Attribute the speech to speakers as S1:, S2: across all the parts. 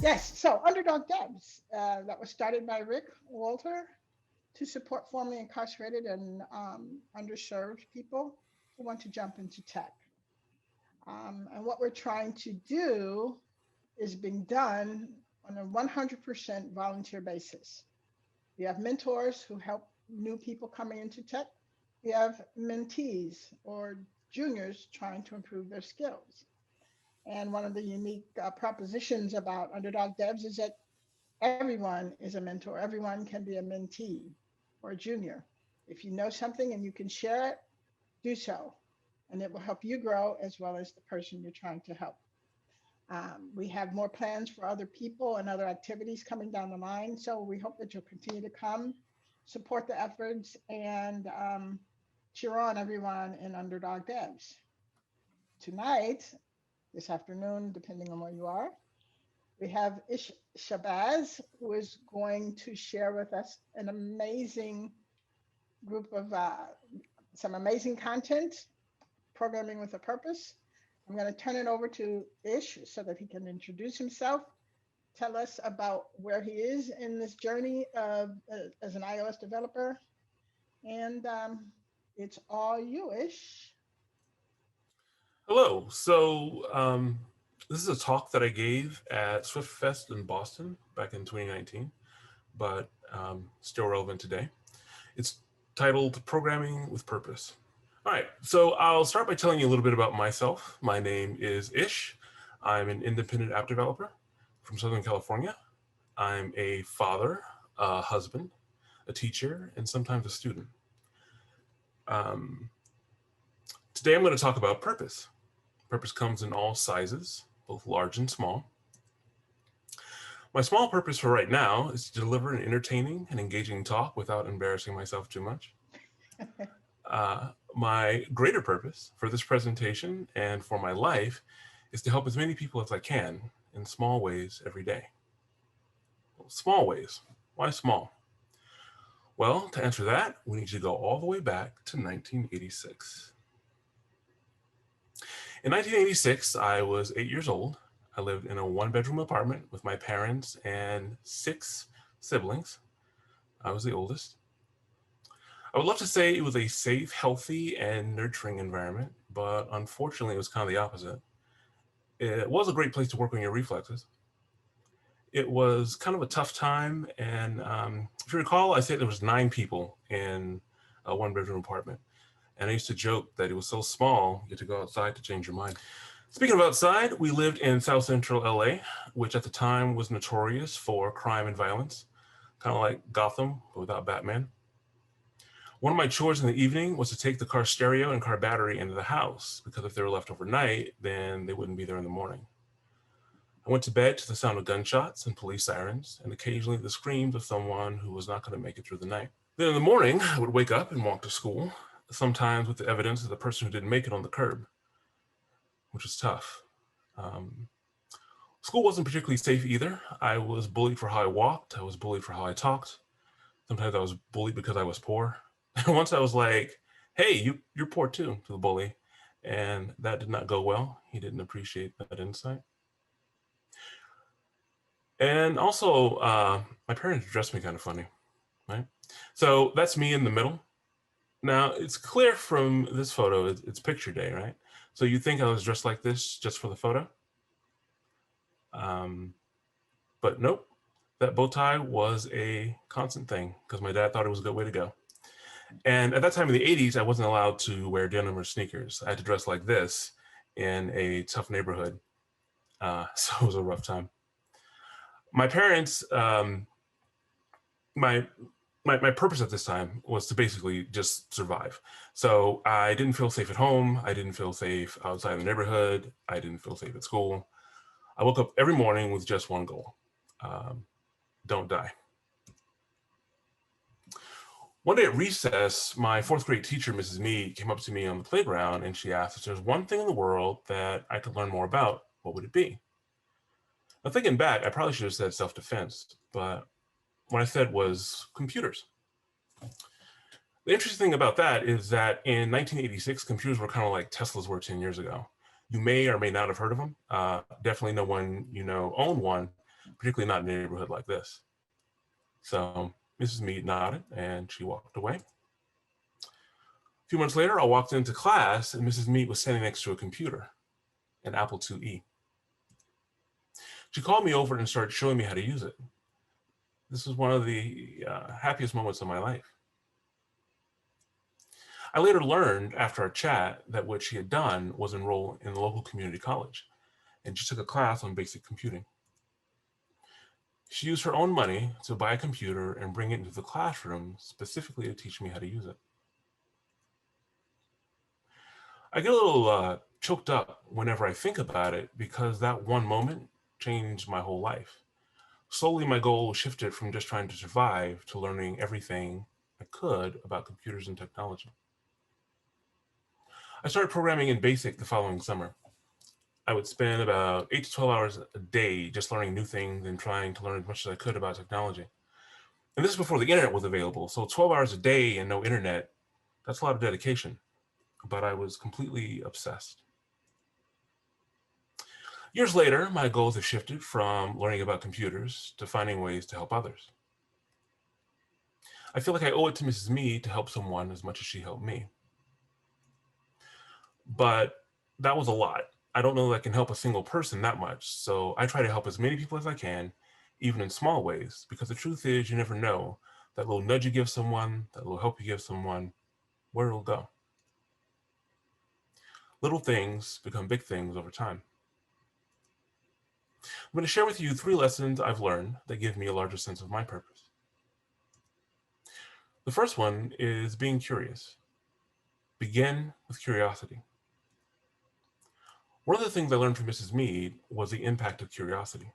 S1: Yes, so Underdog Devs, that was started by Rick Walter to support formerly incarcerated and underserved people who want to jump into tech. And what we're trying to do is being done on a 100% volunteer basis. We have mentors who help new people coming into tech. We have mentees or juniors trying to improve their skills. And one of the unique propositions about Underdog Devs is that everyone is a mentor. Everyone can be a mentee or a junior. If you know something and you can share it, do so. And it will help you grow as well as the person you're trying to help. We have more plans for other people and other activities coming down the line. So we hope that you'll continue to come, support the efforts, and cheer on everyone in Underdog Devs. Tonight, this afternoon, depending on where you are, we have Shabazz, who is going to share with us an amazing group of some amazing content, programming with a purpose. I'm going to turn it over to Ish so that he can introduce himself, tell us about where he is in this journey of, as an iOS developer. And it's all you, Ish.
S2: Hello. So this is a talk that I gave at SwiftFest in Boston back in 2019, but still relevant today. It's titled Programming with Purpose. All right, so I'll start by telling you a little bit about myself. My name is Ish. I'm an independent app developer from Southern California. I'm a father, a husband, a teacher, and sometimes a student. Today I'm going to talk about purpose. Purpose comes in all sizes, both large and small. My small purpose for right now is to deliver an entertaining and engaging talk without embarrassing myself too much. My greater purpose for this presentation and for my life is to help as many people as I can in small ways every day. Well, small ways. Why small? Well, to answer that, we need to go all the way back to 1986. In 1986, I was 8 years old. I lived in a one-bedroom apartment with my parents and 6 siblings. I was the oldest. I would love to say it was a safe, healthy, and nurturing environment, but unfortunately, it was kind of the opposite. It was a great place to work on your reflexes. It was kind of a tough time, and if you recall, I said there was 9 people in a one-bedroom apartment, and I used to joke that it was so small, you had to go outside to change your mind. Speaking of outside, we lived in South Central LA, which at the time was notorious for crime and violence, kind of like Gotham, but without Batman. One of my chores in the evening was to take the car stereo and car battery into the house, because if they were left overnight, then they wouldn't be there in the morning. I went to bed to the sound of gunshots and police sirens, and occasionally the screams of someone who was not going to make it through the night. Then in the morning, I would wake up and walk to school, sometimes with the evidence of the person who didn't make it on the curb, which was tough. School wasn't particularly safe either. I was bullied for how I walked. I was bullied for how I talked. Sometimes I was bullied because I was poor. And once I was like, hey, you're poor too, to the bully. And that did not go well. He didn't appreciate that insight. And also, my parents dressed me kind of funny, right? So that's me in the middle. Now, it's clear from this photo, it's picture day, right? So you think I was dressed like this just for the photo? But nope, that bow tie was a constant thing because my dad thought it was a good way to go. And at that time in the 80s, I wasn't allowed to wear denim or sneakers. I had to dress like this in a tough neighborhood. So it was a rough time. My parents, my purpose at this time was to basically just survive. So I didn't feel safe at home. I didn't feel safe outside the neighborhood. I didn't feel safe at school. I woke up every morning with just one goal. Don't die. One day at recess, my 4th grade teacher, Mrs. Mead, came up to me on the playground and she asked, if there's one thing in the world that I could learn more about, what would it be? Now thinking back, I probably should have said self-defense, but what I said was computers. The interesting thing about that is that in 1986, computers were kind of like Teslas were 10 years ago. You may or may not have heard of them. Definitely no one you know owned one, particularly not in a neighborhood like this. So Mrs. Mead nodded and she walked away. A few months later, I walked into class and Mrs. Mead was standing next to a computer, an Apple IIe. She called me over and started showing me how to use it. This was one of the happiest moments of my life. I later learned after our chat that what she had done was enroll in the local community college, and she took a class on basic computing. She used her own money to buy a computer and bring it into the classroom specifically to teach me how to use it. I get a little choked up whenever I think about it because that one moment changed my whole life. Slowly, my goal shifted from just trying to survive to learning everything I could about computers and technology. I started programming in BASIC the following summer. I would spend about 8 to 12 hours a day just learning new things and trying to learn as much as I could about technology. And this is before the internet was available, so 12 hours a day and no internet, that's a lot of dedication. But I was completely obsessed. Years later, my goals have shifted from learning about computers to finding ways to help others. I feel like I owe it to Mrs. Mead to help someone as much as she helped me. But that was a lot. I don't know that I can help a single person that much, so I try to help as many people as I can, even in small ways, because the truth is you never know that little nudge you give someone, that little help you give someone, where it'll go. Little things become big things over time. I'm going to share with you 3 lessons I've learned that give me a larger sense of my purpose. The first one is being curious. Begin with curiosity. One of the things I learned from Mrs. Mead was the impact of curiosity.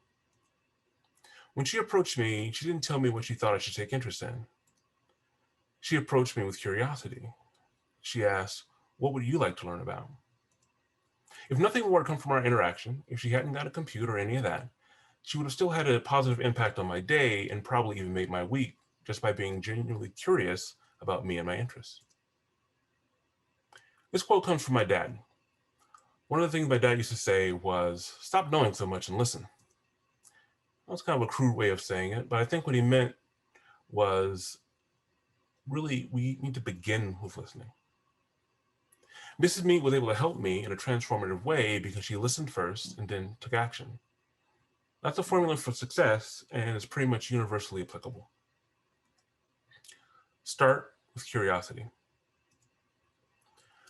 S2: When she approached me, she didn't tell me what she thought I should take interest in. She approached me with curiosity. She asked, "What would you like to learn about?" If nothing more had come from our interaction, if she hadn't got a computer or any of that, she would have still had a positive impact on my day and probably even made my week just by being genuinely curious about me and my interests. This quote comes from my dad. One of the things my dad used to say was, "Stop knowing so much and listen." That was kind of a crude way of saying it, but I think what he meant was really we need to begin with listening. Mrs. Mead was able to help me in a transformative way because she listened first and then took action. That's a formula for success and is pretty much universally applicable. Start with curiosity.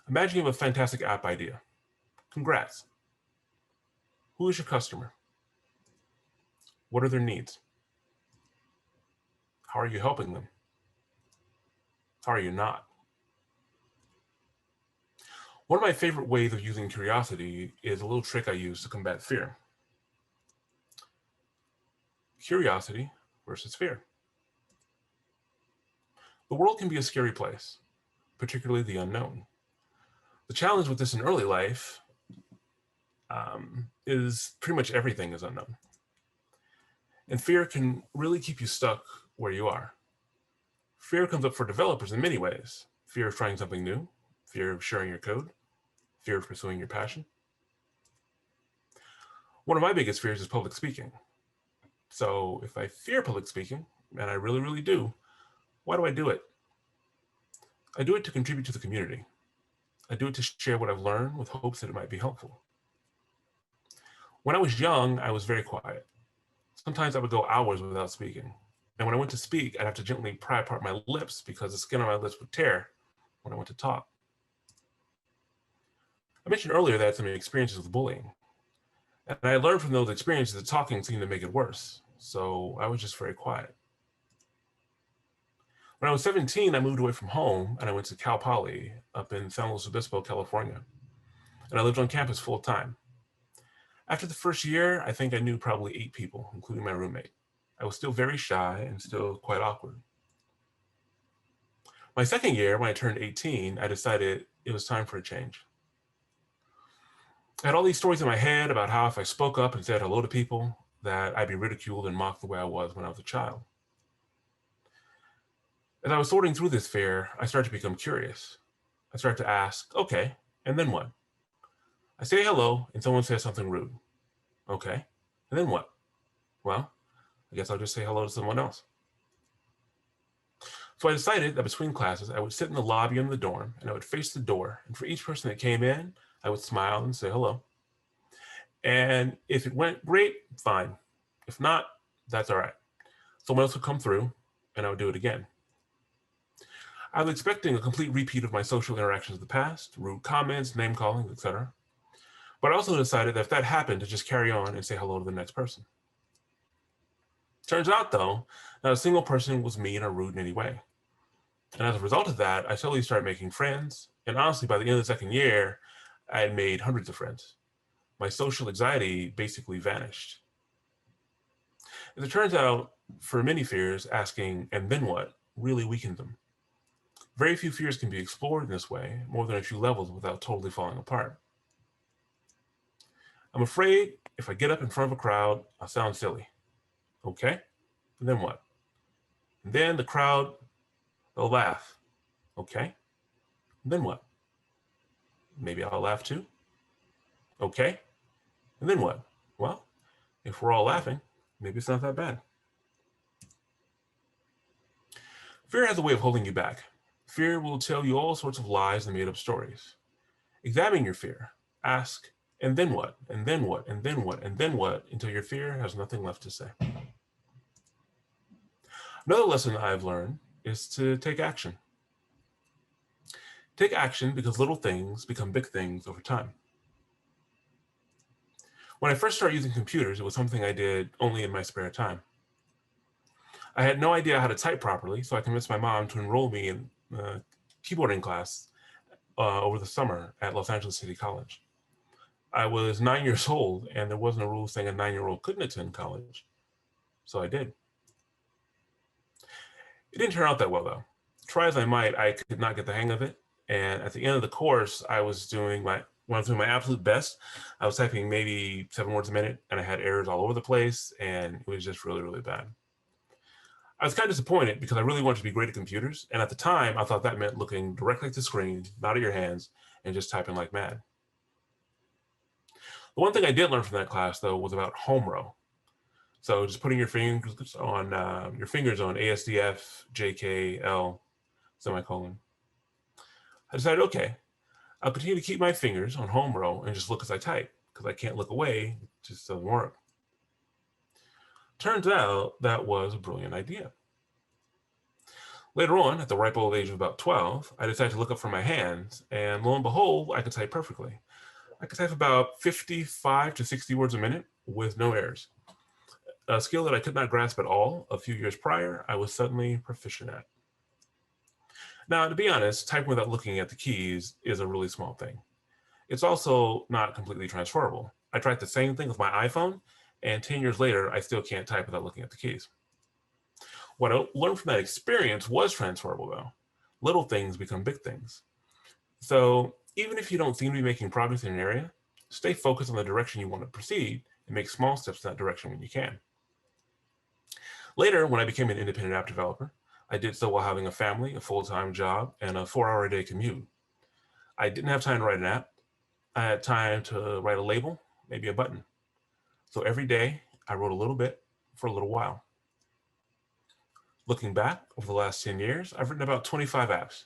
S2: Imagine you have a fantastic app idea. Congrats. Who is your customer? What are their needs? How are you helping them? How are you not? One of my favorite ways of using curiosity is a little trick I use to combat fear. Curiosity versus fear. The world can be a scary place, particularly the unknown. The challenge with this in early life is pretty much everything is unknown. And fear can really keep you stuck where you are. Fear comes up for developers in many ways. Fear of trying something new, fear of sharing your code, fear of pursuing your passion. One of my biggest fears is public speaking. So if I fear public speaking, and I really, really do, why do I do it? I do it to contribute to the community. I do it to share what I've learned with hopes that it might be helpful. When I was young, I was very quiet. Sometimes I would go hours without speaking. And when I went to speak, I'd have to gently pry apart my lips because the skin on my lips would tear when I went to talk. I mentioned earlier that I had some experiences with bullying. And I learned from those experiences that talking seemed to make it worse. So I was just very quiet. When I was 17, I moved away from home and I went to Cal Poly up in San Luis Obispo, California. And I lived on campus full time. After the first year, I think I knew probably 8 people, including my roommate. I was still very shy and still quite awkward. My second year, when I turned 18, I decided it was time for a change. I had all these stories in my head about how if I spoke up and said hello to people, that I'd be ridiculed and mocked the way I was when I was a child. As I was sorting through this fear, I started to become curious. I started to ask, okay, and then what? I say hello and someone says something rude. Okay, and then what? Well, guess I'll just say hello to someone else. So I decided that between classes, I would sit in the lobby in the dorm and I would face the door. And for each person that came in, I would smile and say hello. And if it went great, fine. If not, that's all right. Someone else would come through and I would do it again. I was expecting a complete repeat of my social interactions of the past, rude comments, name calling, etc. But I also decided that if that happened, to just carry on and say hello to the next person. Turns out, though, not a single person was mean or rude in any way. And as a result of that, I slowly started making friends. And honestly, by the end of the second year, I had made hundreds of friends. My social anxiety basically vanished. As it turns out, for many fears, asking, and then what, really weakened them. Very few fears can be explored in this way, more than a few levels without totally falling apart. I'm afraid if I get up in front of a crowd, I'll sound silly. Okay, and then what? And then the crowd, they'll laugh. Okay, and then what? Maybe I'll laugh too. Okay, and then what? Well, if we're all laughing, maybe it's not that bad. Fear has a way of holding you back. Fear will tell you all sorts of lies and made up stories. Examine your fear. Ask, and then what? And then what? And then what? And then what? Until your fear has nothing left to say. Another lesson I've learned is to take action. Take action because little things become big things over time. When I first started using computers, it was something I did only in my spare time. I had no idea how to type properly, so I convinced my mom to enroll me in a keyboarding class over the summer at Los Angeles City College. I was 9 years old, and there wasn't a rule saying a 9-year-old couldn't attend college, so I did. It didn't turn out that well, though. Try as I might, I could not get the hang of it, and at the end of the course, when I was doing my absolute best, I was typing maybe 7 words a minute, and I had errors all over the place, and it was just really, really bad. I was kind of disappointed because I really wanted to be great at computers, and at the time, I thought that meant looking directly at the screen, not at your hands, and just typing like mad. The one thing I did learn from that class, though, was about home row. So just putting your fingers on ASDF, JK, L, semicolon. I decided, okay, I'll continue to keep my fingers on home row and just look as I type, because I can't look away, it just doesn't work. Turns out that was a brilliant idea. Later on, at the ripe old age of about 12, I decided to look up from my hands, and lo and behold, I could type perfectly. I could type about 55 to 60 words a minute with no errors. A skill that I could not grasp at all a few years prior, I was suddenly proficient at. Now, to be honest, typing without looking at the keys is a really small thing. It's also not completely transferable. I tried the same thing with my iPhone, and 10 years later, I still can't type without looking at the keys. What I learned from that experience was transferable, though. Little things become big things. So even if you don't seem to be making progress in an area, stay focused on the direction you want to proceed and make small steps in that direction when you can. Later, when I became an independent app developer, I did so while having a family, a full-time job, and a 4-hour-a-day commute. I didn't have time to write an app. I had time to write a label, maybe a button. So every day, I wrote a little bit for a little while. Looking back over the last 10 years, I've written about 25 apps.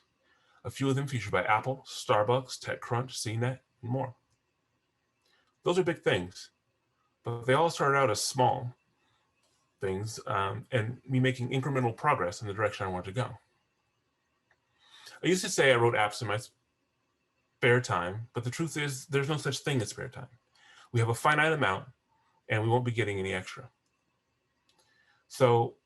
S2: A few of them featured by Apple, Starbucks, TechCrunch, CNET, and more. Those are big things, but they all started out as small things and me making incremental progress in the direction I wanted to go. I used to say I wrote apps in my spare time, but the truth is there's no such thing as spare time. We have a finite amount and we won't be getting any extra. So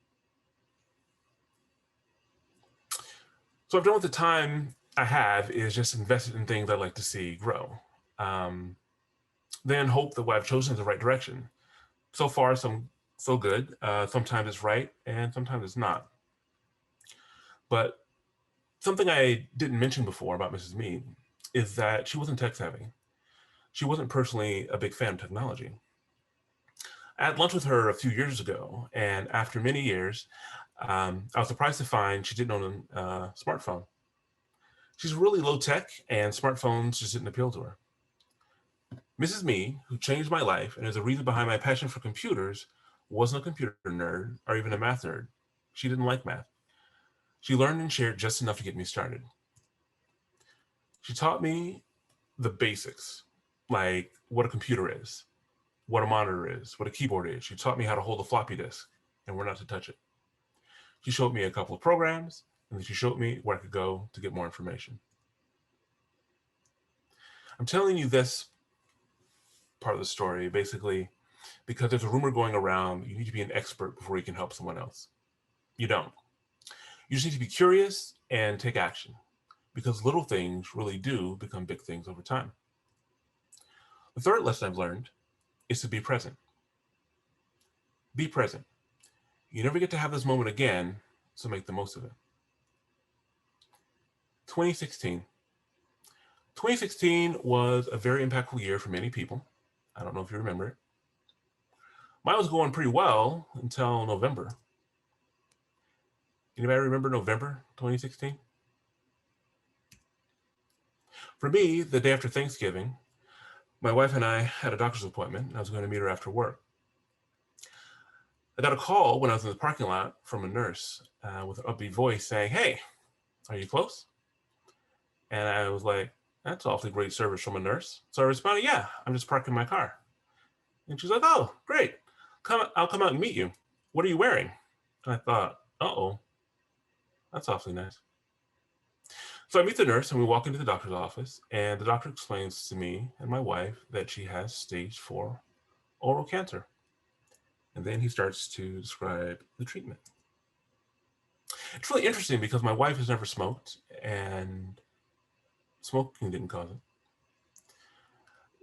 S2: I've done with the time I have is just invested in things I'd like to see grow. Then hope that what I've chosen is the right direction. So far, so good. Sometimes it's right and sometimes it's not. But something I didn't mention before about Mrs. Mead is that she wasn't tech savvy. She wasn't personally a big fan of technology. I had lunch with her a few years ago, and after many years, I was surprised to find she didn't own a smartphone. She's really low tech, and smartphones just didn't appeal to her. Mrs. Me, who changed my life and is the reason behind my passion for computers, wasn't a computer nerd or even a math nerd. She didn't like math. She learned and shared just enough to get me started. She taught me the basics, like what a computer is, what a monitor is, what a keyboard is. She taught me how to hold a floppy disk and where not to touch it. She showed me a couple of programs, and then she showed me where I could go to get more information. I'm telling you this part of the story basically because there's a rumor going around you need to be an expert before you can help someone else. You don't. You just need to be curious and take action, because little things really do become big things over time. The third lesson I've learned is to be present. Be present. You never get to have this moment again, so make the most of it. 2016. 2016 was a very impactful year for many people. I don't know if you remember it. Mine was going pretty well until November. Anybody remember November 2016? For me, the day after Thanksgiving, my wife and I had a doctor's appointment, and I was going to meet her after work. I got a call when I was in the parking lot from a nurse with an upbeat voice saying, "Hey, are you close?" And I was like, "That's awfully great service from a nurse." So I responded, "Yeah, I'm just parking my car." And she's like, "Oh, great. I'll come out and meet you. What are you wearing?" And I thought, uh-oh, that's awfully nice. So I meet the nurse and we walk into the doctor's office, and the doctor explains to me and my wife that she has stage 4 oral cancer. And then he starts to describe the treatment. It's really interesting because my wife has never smoked and smoking didn't cause it.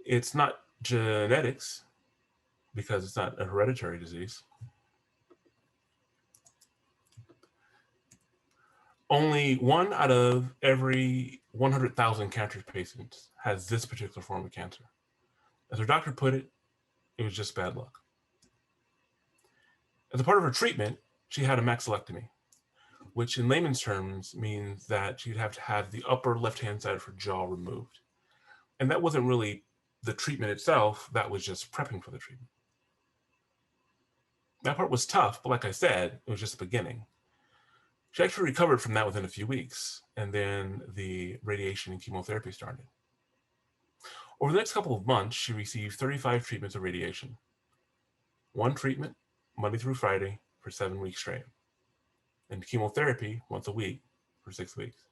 S2: It's not genetics because it's not a hereditary disease. Only 1 out of every 100,000 cancer patients has this particular form of cancer. As her doctor put it, it was just bad luck. As a part of her treatment, she had a maxillectomy, which in layman's terms means that she'd have to have the upper left-hand side of her jaw removed. And that wasn't really the treatment itself, that was just prepping for the treatment. That part was tough, but like I said, it was just the beginning. She actually recovered from that within a few weeks, and then the radiation and chemotherapy started. Over the next couple of months, she received 35 treatments of radiation. 1 treatment, Monday through Friday, for 7 weeks straight. And chemotherapy once a week for 6 weeks.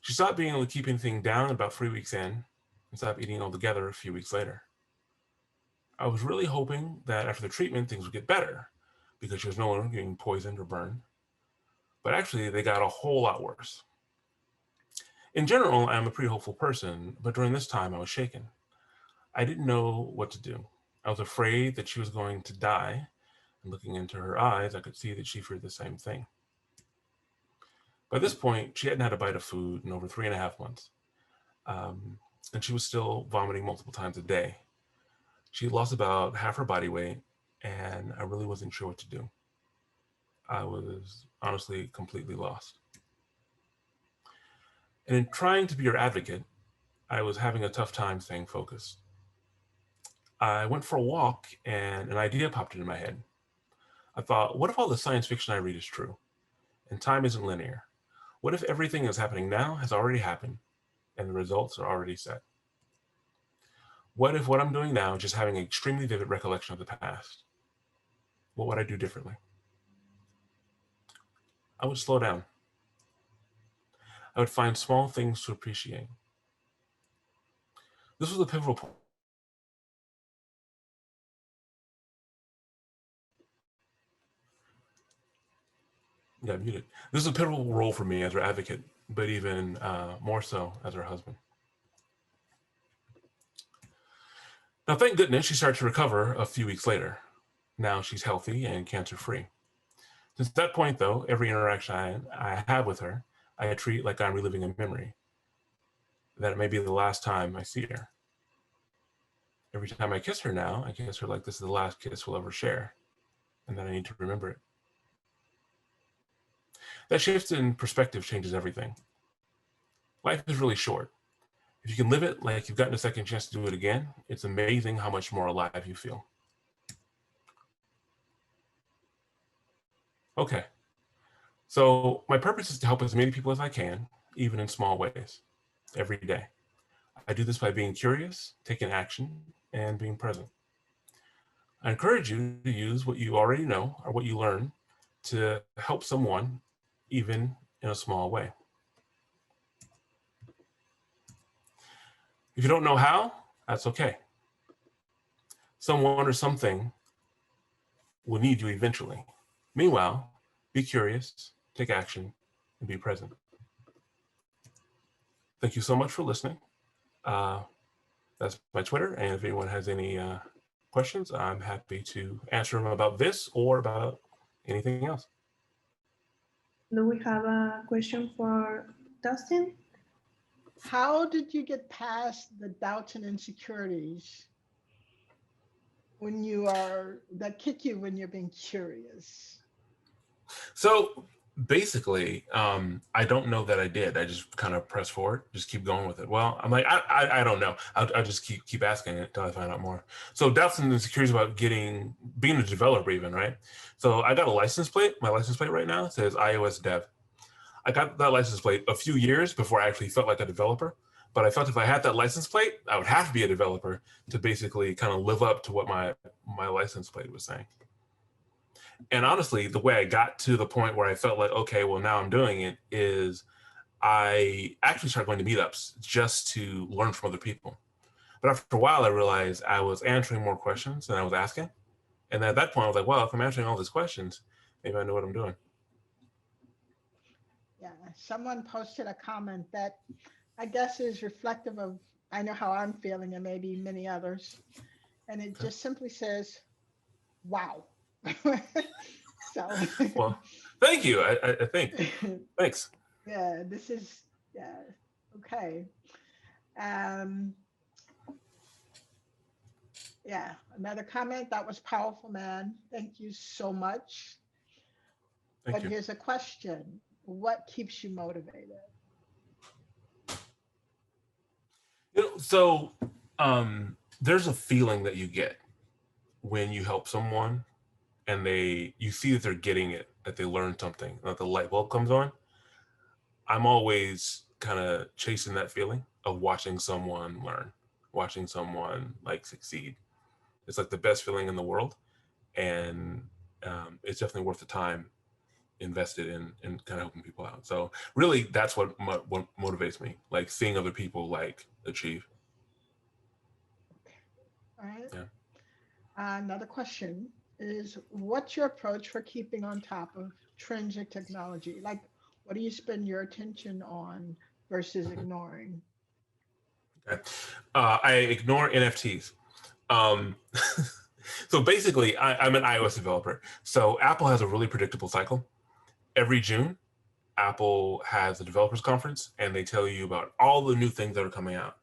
S2: She stopped being able to keep anything down about 3 weeks in, and stopped eating altogether a few weeks later. I was really hoping that after the treatment, things would get better, because she was no longer getting poisoned or burned. But actually, they got a whole lot worse. In general, I'm a pretty hopeful person, but during this time, I was shaken. I didn't know what to do. I was afraid that she was going to die, and looking into her eyes, I could see that she feared the same thing. By this point, she hadn't had a bite of food in over 3.5 months, and she was still vomiting multiple times a day. She had lost about half her body weight, and I really wasn't sure what to do. I was honestly completely lost. And in trying to be her advocate, I was having a tough time staying focused. I went for a walk and an idea popped into my head. I thought, what if all the science fiction I read is true? And time isn't linear. What if everything that's happening now has already happened and the results are already set? What if what I'm doing now is just having an extremely vivid recollection of the past? What would I do differently? I would slow down. I would find small things to appreciate. This was a pivotal point. Got muted. This is a pivotal role for me as her advocate, but even more so as her husband. Now, thank goodness she started to recover a few weeks later. Now she's healthy and cancer-free. Since that point, though, every interaction I have with her, I treat like I'm reliving a memory, that it may be the last time I see her. Every time I kiss her now, I kiss her like this is the last kiss we'll ever share, and that I need to remember it. That shift in perspective changes everything. Life is really short. If you can live it like you've gotten a second chance to do it again, it's amazing how much more alive you feel. Okay. So my purpose is to help as many people as I can, even in small ways, every day. I do this by being curious, taking action, and being present. I encourage you to use what you already know or what you learn to help someone, even in a small way. If you don't know how, that's okay. Someone or something will need you eventually. Meanwhile, be curious, take action, and be present. Thank you so much for listening. That's my Twitter, and if anyone has any questions, I'm happy to answer them about this or about anything else.
S3: Do we have a question for Dustin?
S1: How did you get past the doubts and insecurities when you are, that kick you when you're being curious?
S2: So basically, I don't know that I did. I just kind of press forward, just keep going with it. Well, I'm like, I don't know. I'll just keep asking it until I find out more. So doubts and insecurities about being a developer even, right? So I got a license plate. My license plate right now says iOS dev. I got that license plate a few years before I actually felt like a developer. But I felt if I had that license plate, I would have to be a developer to basically kind of live up to what my license plate was saying. And honestly, the way I got to the point where I felt like, okay, well, now I'm doing it is I actually started going to meetups just to learn from other people. But after a while, I realized I was answering more questions than I was asking. And at that point, I was like, well, if I'm answering all these questions, maybe I know what I'm doing.
S1: Yeah, someone posted a comment that I guess is reflective of, I know how I'm feeling and maybe many others. And it just simply says, wow. So,
S2: Well, thank you. I think. Thanks.
S1: yeah, this is, yeah, okay. Um, yeah, another comment, that was powerful, man. Thank you so much.
S2: Thank
S1: But
S2: you.
S1: here's a question. What keeps you motivated?
S2: So there's a feeling that you get when you help someone and you see that they're getting it, that they learned something, that the light bulb comes on. I'm always kind of chasing that feeling of watching someone learn, watching someone like succeed. It's like the best feeling in the world. And it's definitely worth the time invested in kind of helping people out. So really that's what motivates me, like seeing other people like achieve.
S1: All right.
S2: Yeah.
S1: Another question is, what's your approach for keeping on top of trends in technology? Like, what do you spend your attention on versus ignoring?
S2: Okay. I ignore NFTs. Um, so basically, I'm an iOS developer. So Apple has a really predictable cycle. Every June, Apple has a developers conference and they tell you about all the new things that are coming out.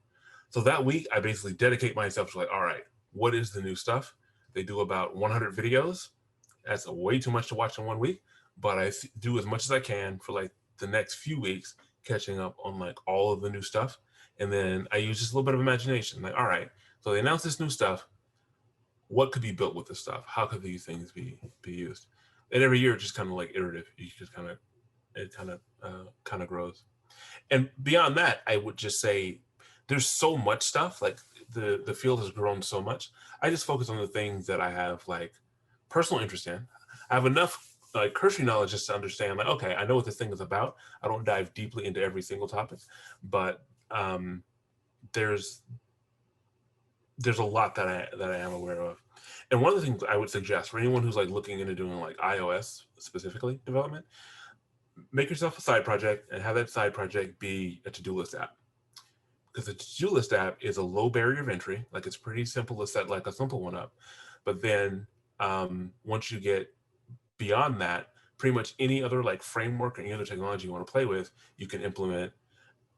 S2: So that week, I basically dedicate myself to like, all right, what is the new stuff? They do about 100 videos. That's way too much to watch in one week, but I do as much as I can for like the next few weeks, catching up on like all of the new stuff. And then I use just a little bit of imagination. Like, all right, so they announced this new stuff. What could be built with this stuff? How could these things be used? And every year, it's just kind of like iterative. You just it kind of grows. And beyond that, I would just say there's so much stuff. Like the field has grown so much. I just focus on the things that I have like personal interest in. I have enough like cursory knowledge just to understand like, okay, I know what this thing is about. I don't dive deeply into every single topic, but there's a lot that I am aware of. And one of the things I would suggest for anyone who's like looking into doing like iOS specifically development, make yourself a side project and have that side project be a to-do list app. Because the to-do list app is a low barrier of entry. Like it's pretty simple to set like a simple one up. But then once you get beyond that, pretty much any other like framework or any other technology you want to play with, you can implement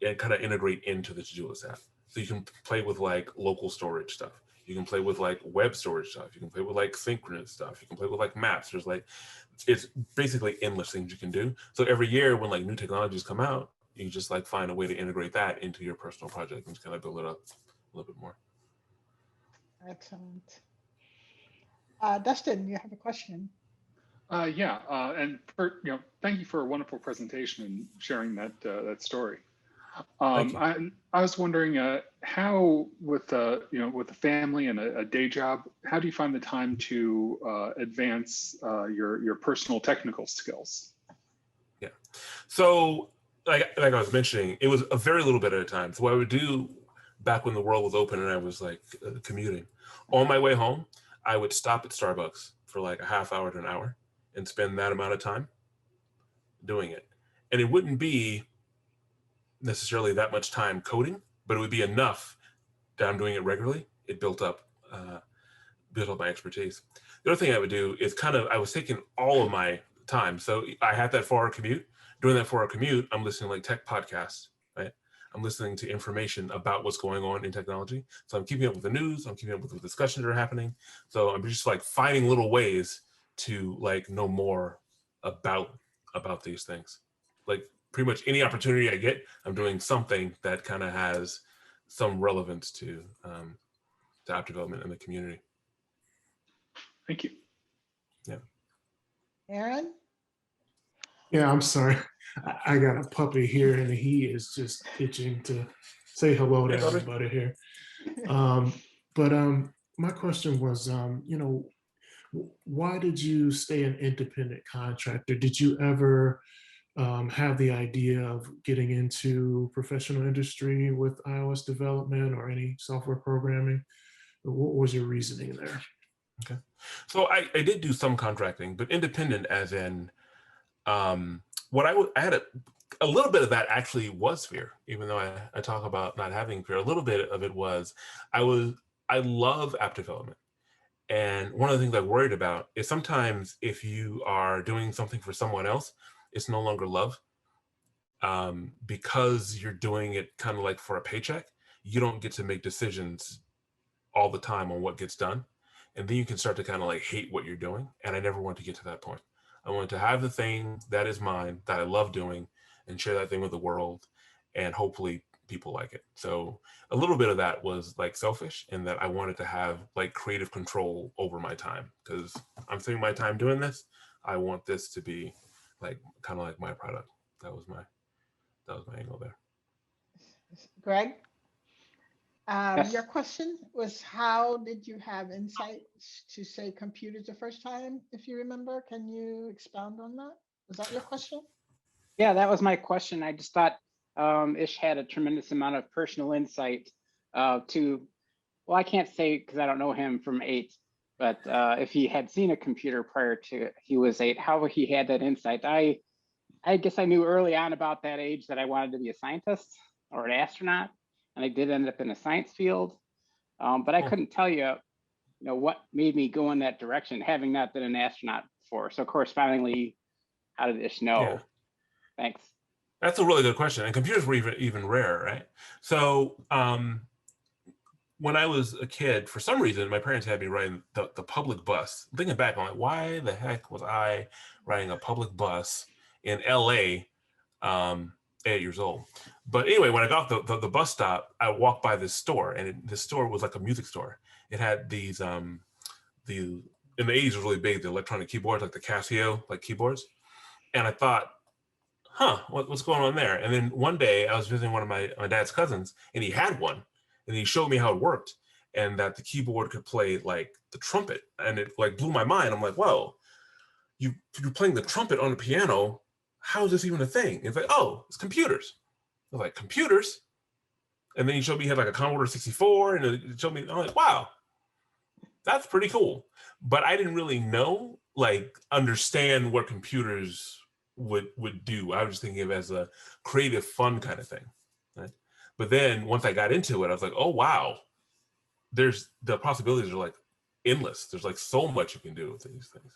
S2: and kind of integrate into the to-do list app. So you can play with like local storage stuff. You can play with like web storage stuff. You can play with like synchronous stuff. You can play with like maps. There's like, it's basically endless things you can do. So every year when like new technologies come out, you just like find a way to integrate that into your personal project and just kind of build it up a little bit more.
S1: Excellent. Dustin, you have a question?
S4: And thank you for a wonderful presentation and sharing that that story.
S2: Thank you.
S4: I was wondering how, with with a family and a day job, how do you find the time to advance your personal technical skills?
S2: Yeah. So like I was mentioning, it was a very little bit at a time. So what I would do back when the world was open and I was like commuting, on my way home, I would stop at Starbucks for like a half hour to an hour and spend that amount of time doing it. And it wouldn't be necessarily that much time coding, but it would be enough that I'm doing it regularly. It built up my expertise. The other thing I would do is I was taking all of my time. So I had that 4-hour commute. During that 4-hour commute, I'm listening to like tech podcasts, right? I'm listening to information about what's going on in technology. So I'm keeping up with the news. I'm keeping up with the discussions that are happening. So I'm just like finding little ways to like know more about these things. Like pretty much any opportunity I get, I'm doing something that kind of has some relevance to app development in the community.
S4: Thank you.
S2: Yeah.
S1: Aaron?
S5: Yeah, I'm sorry. I got a puppy here and he is just itching to say hello to everybody here. My question was, why did you stay an independent contractor? Did you ever have the idea of getting into professional industry with iOS development or any software programming? What was your reasoning there?
S2: Okay. So I did do some contracting, but independent as in I had a little bit of that actually was fear, even though I talk about not having fear. A little bit of it was I love app development. And one of the things I worried about is sometimes if you are doing something for someone else, it's no longer love. Because you're doing it kind of like for a paycheck, you don't get to make decisions all the time on what gets done. And then you can start to kind of like hate what you're doing. And I never want to get to that point. I want to have the thing that is mine, that I love doing, and share that thing with the world. And hopefully people like it. So a little bit of that was like selfish, in that I wanted to have like creative control over my time, because I'm spending my time doing this. I want this to be like kind of like my product. That was my angle there.
S1: Greg?
S6: Yes.
S1: Your question was, how did you have insights to say computers the first time, if you remember? Can you expound on that? Was that your question?
S6: Yeah, that was my question. I just thought Ish had a tremendous amount of personal insight well, I can't say because I don't know him from 8, but if he had seen a computer prior to he was 8, how he had that insight. I guess I knew early on about that age that I wanted to be a scientist or an astronaut, and I did end up in the science field. But I couldn't tell you, what made me go in that direction, having not been an astronaut before. So correspondingly, how did Ish know?
S2: Yeah.
S6: Thanks.
S2: That's a really good question. And computers were even rarer, right? So when I was a kid, for some reason, my parents had me riding the public bus. Thinking back, I'm like, why the heck was I riding a public bus in LA 8 years old? But anyway, when I got the bus stop, I walked by this store, and this store was like a music store. It had these, in the 80s was really big, the electronic keyboards, like the Casio, like keyboards. And I thought, what's going on there? And then one day I was visiting one of my dad's cousins, and he had one. And he showed me how it worked, and that the keyboard could play like the trumpet, and it like blew my mind. I'm like, whoa, you're playing the trumpet on a piano. How is this even a thing? It's like, oh, it's computers. I was like, computers? And then he showed me he had like a Commodore 64, and it showed me, I'm like, wow, that's pretty cool. But I didn't really know, like, understand what computers would do. I was just thinking of it as a creative, fun kind of thing, right? But then once I got into it, I was like, oh, wow, the possibilities are like endless. There's like so much you can do with these things.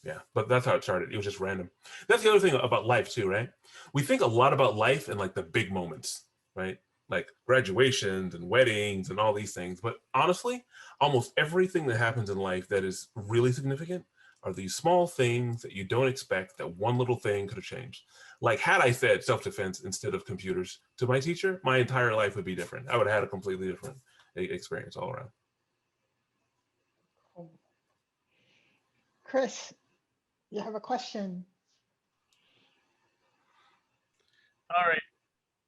S2: Yeah, but that's how it started. It was just random. That's the other thing about life too, right? We think a lot about life in like the big moments, right? Like graduations and weddings and all these things. But honestly, almost everything that happens in life that is really significant are these small things that you don't expect, that one little thing could have changed. Like had I said self-defense instead of computers to my teacher, my entire life would be different. I would have had a completely different experience all around.
S1: Chris, You have a question?
S7: All right.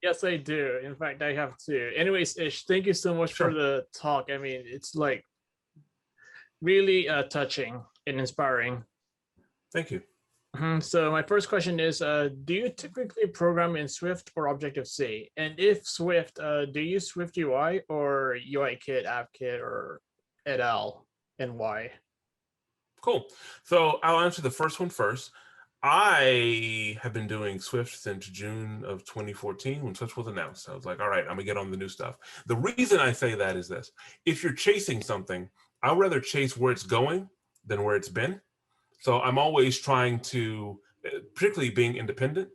S7: Yes, I do. In fact, I have two. Anyways, Ish, thank you so much for the talk. I mean, it's like really touching and inspiring.
S2: Thank you.
S7: So my first question is, do you typically program in Swift or Objective-C? And if Swift, do you use Swift UI or UIKit, AppKit, or et al, and why?
S2: Cool. So I'll answer the first one first. I have been doing Swift since June of 2014 when Swift was announced. I was like, all right, I'm gonna get on the new stuff. The reason I say that is this: if you're chasing something, I'd rather chase where it's going than where it's been. So I'm always trying to, particularly being independent,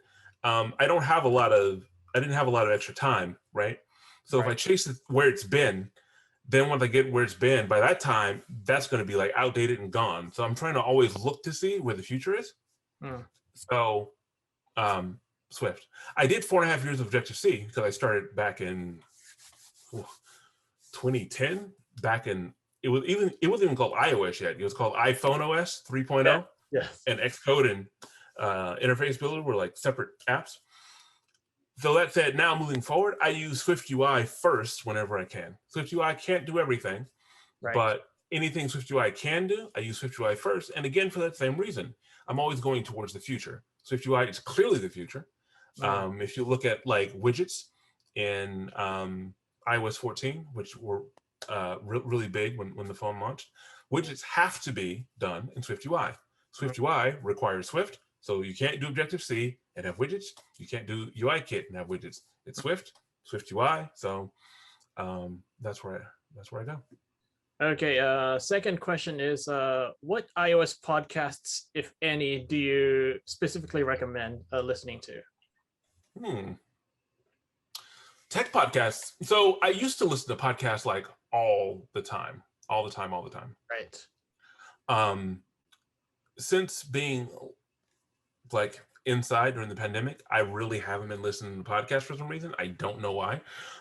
S2: I didn't have a lot of extra time, right? So if I chase it where it's been, then when I get where it's been, by that time, that's going to be like outdated and gone. So I'm trying to always look to see where the future is. So Swift. I did 4.5 years of Objective-C because I started back in 2010, it wasn't even called iOS yet. It was called iPhone OS 3.0.
S7: Yes.
S2: And Xcode and Interface Builder were like separate apps. So that said, now moving forward, I use Swift UI first whenever I can. Swift UI can't do everything, but anything Swift UI can do, I use Swift UI first. And again, for that same reason, I'm always going towards the future. Swift UI is clearly the future. If you look at like widgets in iOS 14, which were really big when the phone launched, widgets have to be done in Swift UI. Swift UI requires Swift, so you can't do Objective-C and have widgets. You can't do UIKit and have widgets. It's Swift UI. So that's where I go.
S7: Okay. Second question is, what iOS podcasts, if any, do you specifically recommend listening to?
S2: Tech podcasts. So I used to listen to podcasts like all the time.
S7: Right.
S2: Since being like inside during the pandemic, I really haven't been listening to podcasts for some reason. I don't know why.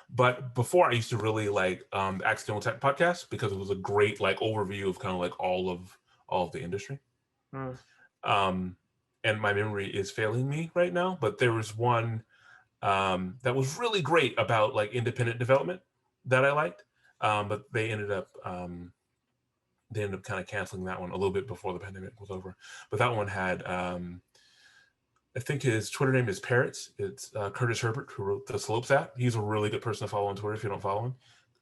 S2: But before, I used to really like Accidental Tech podcast because it was a great like overview of kind of like all of the industry. And my memory is failing me right now, but there was one that was really great about like independent development that I liked, but they ended up kind of canceling that one a little bit before the pandemic was over. But that one had, I think his Twitter name is Parrots. It's Curtis Herbert, who wrote the Slopes app. He's a really good person to follow on Twitter if you don't follow him.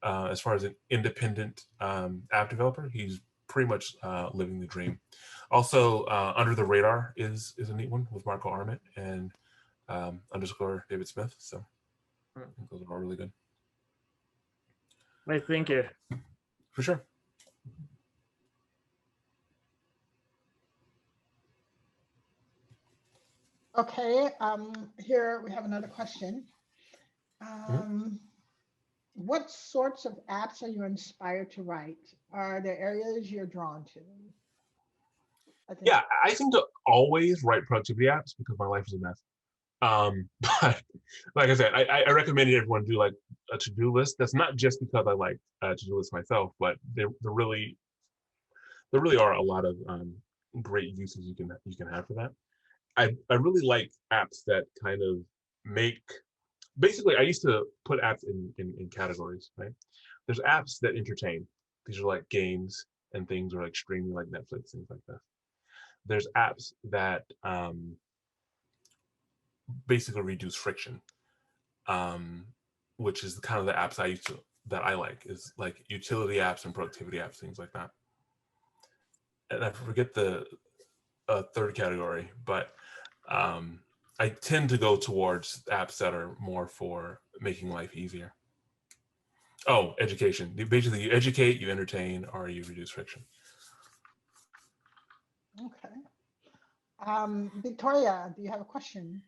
S2: As far as an independent app developer, he's pretty much living the dream. Also, Under the Radar is a neat one with Marco Arment and _ David Smith. So I think those are all really good.
S7: Right, thank you.
S2: For sure.
S1: Okay, here we have another question. What sorts of apps are you inspired to write? Are there areas you're drawn to?
S2: I seem to always write productivity apps because my life is a mess. But like I said, I recommend everyone do like a to-do list. That's not just because I like to-do lists myself, but there really are a lot of great uses you can have for that. I really like apps that kind of make, basically I used to put apps in categories, right? There's apps that entertain. These are like games and things, or like streaming, like Netflix, things like that. There's apps that basically reduce friction, which is kind of the apps that I like, is like utility apps and productivity apps, things like that. And I forget the third category, but I tend to go towards apps that are more for making life easier. Oh, education. Basically, you educate, you entertain, or you reduce friction.
S1: Okay. Victoria, do you have a question?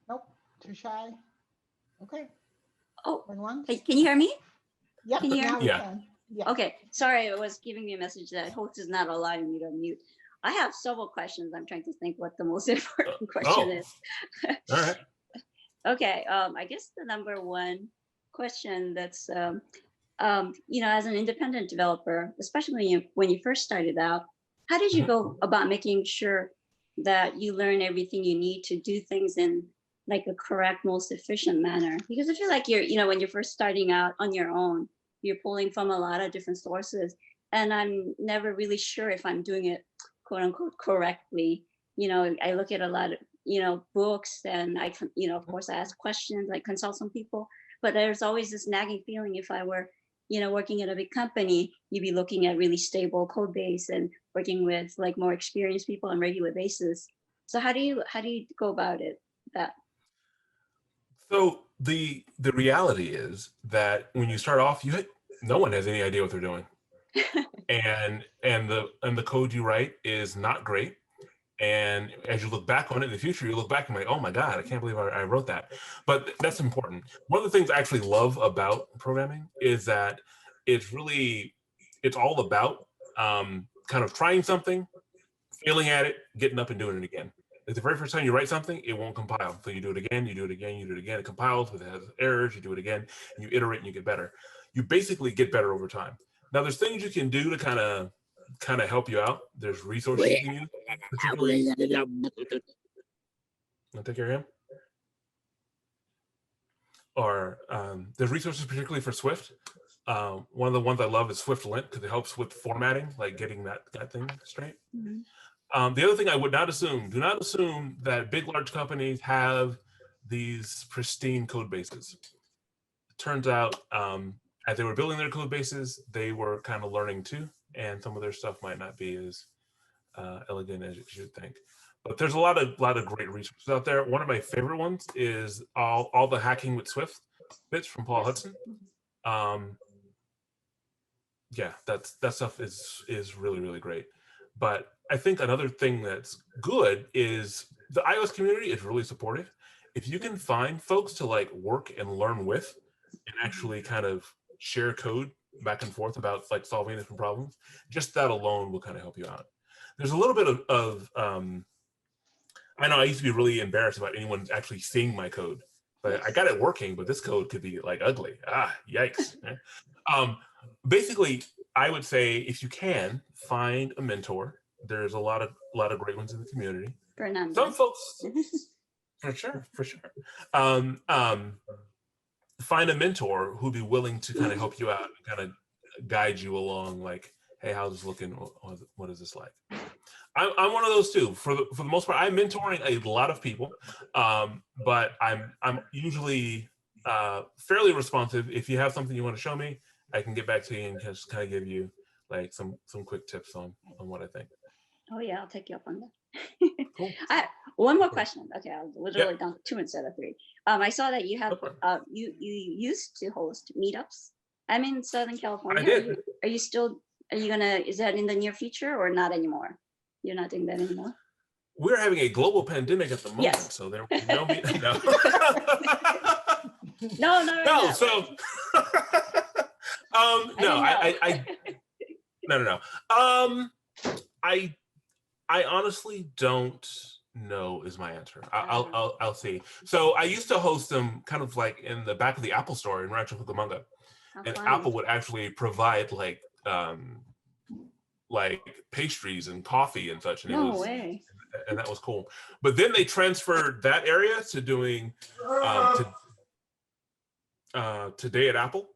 S1: Nope, too shy. Okay.
S8: Oh,
S1: Anyone?
S8: hey, can you hear me?
S1: Yeah,
S8: Can you hear
S1: now
S8: me?
S1: we can. Yeah.
S8: Okay, sorry, it was giving me a message that host is not allowing me to unmute. I have several questions. I'm trying to think what the most important question is.
S2: All right.
S8: Okay, I guess the number one question that's, you know, as an independent developer, especially when you first started out, how did you go about making sure that you learn everything you need to do things in like a correct, most efficient manner? Because I feel like you're, you know, when you're first starting out on your own, you're pulling from a lot of different sources, and I'm never really sure if I'm doing it quote unquote correctly. You know, I look at a lot of, you know, books, and I can, you know, of course I ask questions, I consult some people, but there's always this nagging feeling if I were, you know, working at a big company, you'd be looking at really stable code base and working with like more experienced people on a regular basis. So how do you go about it?
S2: So the reality is that when you start off, no one has any idea what they're doing, and the code you write is not great. And as you look back on it in the future, you look back and like, oh my God, I can't believe I wrote that. But that's important. One of the things I actually love about programming is that it's all about kind of trying something, failing at it, getting up and doing it again. Like the very first time you write something, it won't compile. So you do it again, you do it again, you do it again. It compiles, but it has errors. You do it again, and you iterate and you get better. You basically get better over time. Now, there's things you can do to kind of help you out. There's resources you can use. Particularly, I'll take care of him. Or there's resources particularly for Swift. One of the ones I love is SwiftLint because it helps with formatting, like getting that thing straight. The other thing I would not assume, do not assume that big, large companies have these pristine code bases. It turns out as they were building their code bases, they were kind of learning too, and some of their stuff might not be as elegant as you'd think. But there's a lot of great resources out there. One of my favorite ones is all the hacking with Swift bits from Paul Hudson. Yeah, that stuff is really, really great. But I think another thing that's good is the iOS community is really supportive. If you can find folks to like work and learn with and actually kind of share code back and forth about like solving different problems, just that alone will kind of help you out. There's a little bit of I know I used to be really embarrassed about anyone actually seeing my code, but I got it working, but this code could be like ugly. Yikes. Basically, I would say if you can find a mentor, there's a lot of great ones in the community.
S8: Fernando.
S2: Some folks, for sure. Find a mentor who'd be willing to kind of help you out and kind of guide you along. Like, hey, how's this looking? What is this like? I'm one of those too. For the most part, I'm mentoring a lot of people, but I'm usually fairly responsive. If you have something you want to show me, I can get back to you and just kind of give you like some quick tips on what I think.
S8: Oh yeah, I'll take you up on that.
S2: Cool.
S8: One more question. Okay, I'll literally down 2 instead of 3. I saw that you have you used to host meetups. I'm in Southern California.
S2: I did.
S8: Are you gonna? Is that in the near future or not anymore? You're not doing that anymore.
S2: We're having a global pandemic at the moment, so there will be no meetup. No. No. So. I honestly don't know is my answer. I'll see. So I used to host them kind of like in the back of the Apple store in Rancho Cucamonga, and Apple would actually provide like pastries and coffee and such. And
S8: no way.
S2: And that was cool. But then they transferred that area to doing Today at Apple.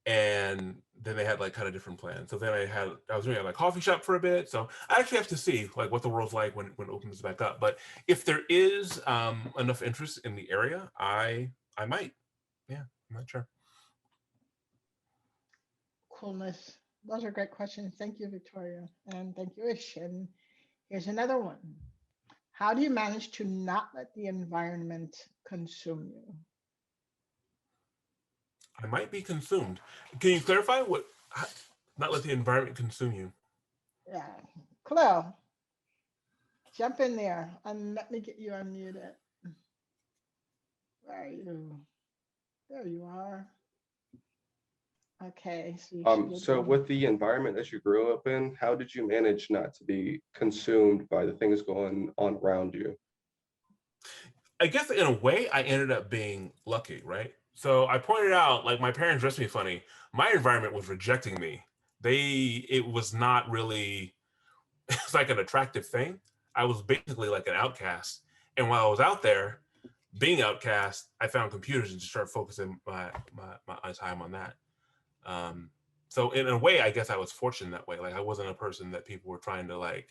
S2: And then they had like kind of different plans. So then I was doing it at a coffee shop for a bit. So I actually have to see like what the world's like when it opens back up. But if there is enough interest in the area, I might. Yeah, I'm not sure.
S1: Coolness. Those are great questions. Thank you, Victoria. And thank you, Ish. And here's another one. How do you manage to not let the environment consume you?
S2: I might be consumed. Can you clarify what, not let the environment consume you?
S1: Yeah. Cleo, jump in there and let me get you unmuted. Where are you? There you are. Okay.
S9: So with the environment that you grew up in, how did you manage not to be consumed by the things going on around you?
S2: I guess in a way I ended up being lucky, right? So I pointed out, like, my parents dressed me funny. My environment was rejecting me. It was not really, it's like an attractive thing. I was basically like an outcast. And while I was out there being outcast, I found computers and just started focusing my time on that. So in a way, I guess I was fortunate that way. Like, I wasn't a person that people were trying to like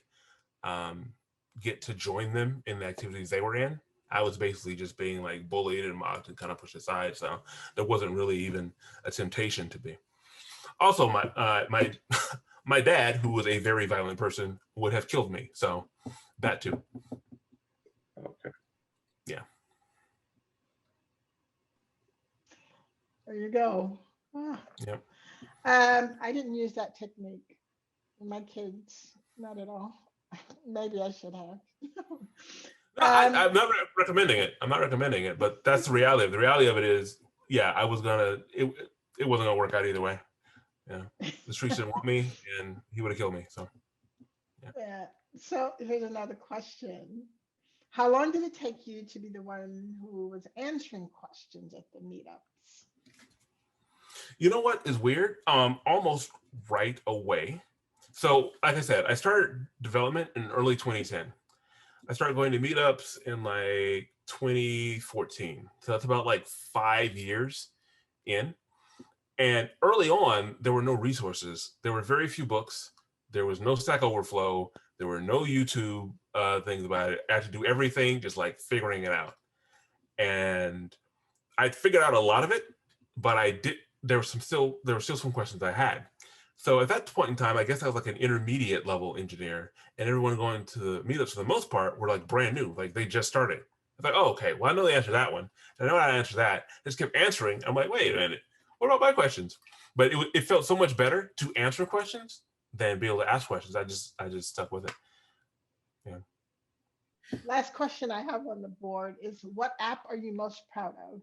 S2: get to join them in the activities they were in. I was basically just being like bullied and mocked and kind of pushed aside. So there wasn't really even a temptation to be. Also, my my dad, who was a very violent person, would have killed me. So that too.
S9: Okay.
S2: Yeah.
S1: There you go. Ah.
S2: Yep.
S1: I didn't use that technique. My kids, not at all. Maybe I should have.
S2: No, I'm not recommending it. I'm not recommending it, but that's the reality. The reality of it is, yeah, it wasn't gonna work out either way. Yeah, the streets didn't want me, and he would have killed me. So,
S1: yeah. So here's another question. How long did it take you to be the one who was answering questions at the meetups?
S2: you know what is weird? Almost right away. So, like I said, I started development in early 2010. I started going to meetups in like 2014. So that's about like 5 years in. And early on, there were no resources. There were very few books. There was no Stack Overflow. There were no YouTube things about it. I had to do everything just like figuring it out. And I figured out a lot of it, but there were still some questions I had. So at that point in time, I guess I was like an intermediate level engineer, and everyone going to the meetups for the most part were like brand new, like they just started. It's like, oh, okay, well, I know the answer to that one. I know how to answer that. I just kept answering. I'm like, wait a minute, what about my questions? But it felt so much better to answer questions than be able to ask questions. I just stuck with it. Yeah.
S1: Last question I have on the board is, what app are you most proud of?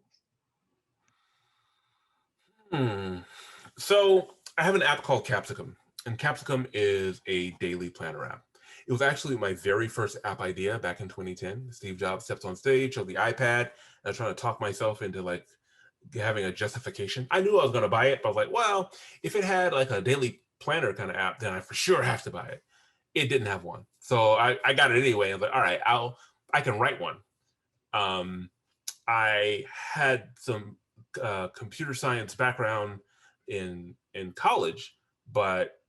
S2: So I have an app called Capsicum, and Capsicum is a daily planner app. It was actually my very first app idea back in 2010. Steve Jobs stepped on stage, showed the iPad, and I was trying to talk myself into like having a justification. I knew I was going to buy it, but I was like, well, if it had like a daily planner kind of app, then I for sure have to buy it. It didn't have one. So I got it anyway. I was like, all right, I can write one. I had some computer science background in college, but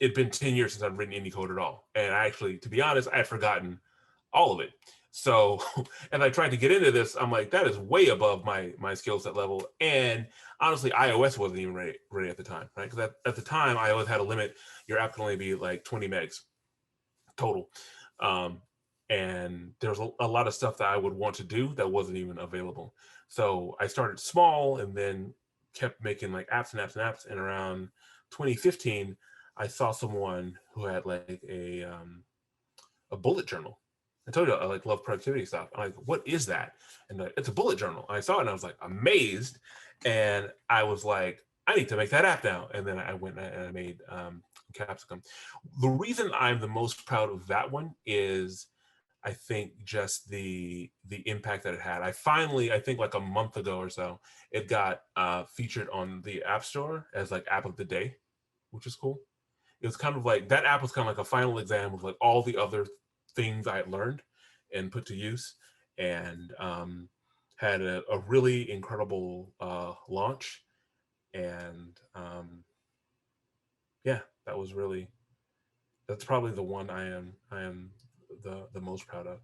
S2: it'd been 10 years since I've written any code at all. And I actually, to be honest, I had forgotten all of it. So as I tried to get into this, I'm like, that is way above my skill set level. And honestly, iOS wasn't even ready at the time, right? Because at the time, iOS had a limit. Your app could only be like 20 megs total. And there was a lot of stuff that I would want to do that wasn't even available. So I started small and then kept making like apps and apps and apps. And around 2015, I saw someone who had like a bullet journal. I told you I like love productivity stuff. I'm like, what is that? And it's a bullet journal. I saw it and I was like amazed. And I was like, I need to make that app now. And then I went and I made Capsicum. The reason I'm the most proud of that one is I think just the impact that it had. I think like a month ago or so, it got featured on the App Store as like app of the day, which is cool. It was kind of like, that app was kind of like a final exam of like all the other things I had learned and put to use, and had a really incredible launch. And yeah, that's probably the one I am the most proud of.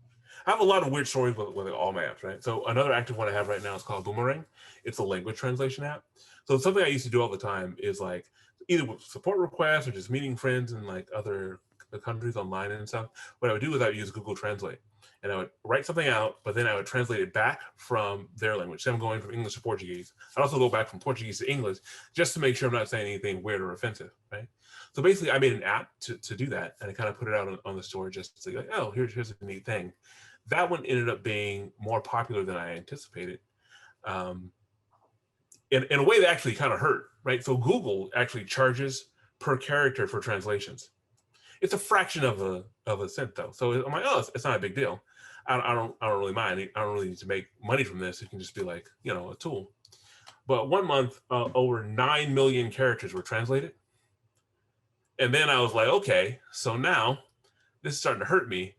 S2: I have a lot of weird stories with all my apps, right? So another active one I have right now is called Boomerang. It's a language translation app. So something I used to do all the time is like either with support requests or just meeting friends in like other countries online and stuff. What I would do is I would use Google Translate, and I would write something out, but then I would translate it back from their language. So I'm going from English to Portuguese. I'd also go back from Portuguese to English just to make sure I'm not saying anything weird or offensive, right? So basically, I made an app to do that, and I kind of put it out on the store just to say, like, oh, here's a neat thing. That one ended up being more popular than I anticipated, in a way that actually kind of hurt, right? So Google actually charges per character for translations. It's a fraction of a cent though. So I'm like, oh, it's not a big deal. I don't really mind. I don't really need to make money from this. It can just be like, a tool. But one month, over 9 million characters were translated. And then I was like, okay, so now this is starting to hurt me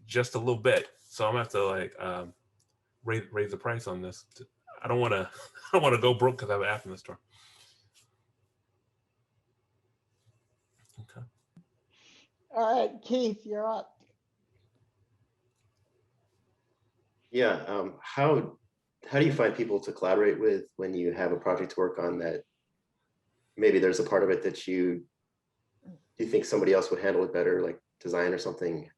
S2: just a little bit. So I'm gonna have to like raise the price on this. I don't want to go broke because I have an app in the store. Okay.
S1: All right, Keith, you're up.
S10: Yeah, how do you find people to collaborate with when you have a project to work on that maybe there's a part of it that you think somebody else would handle it better, like design or something?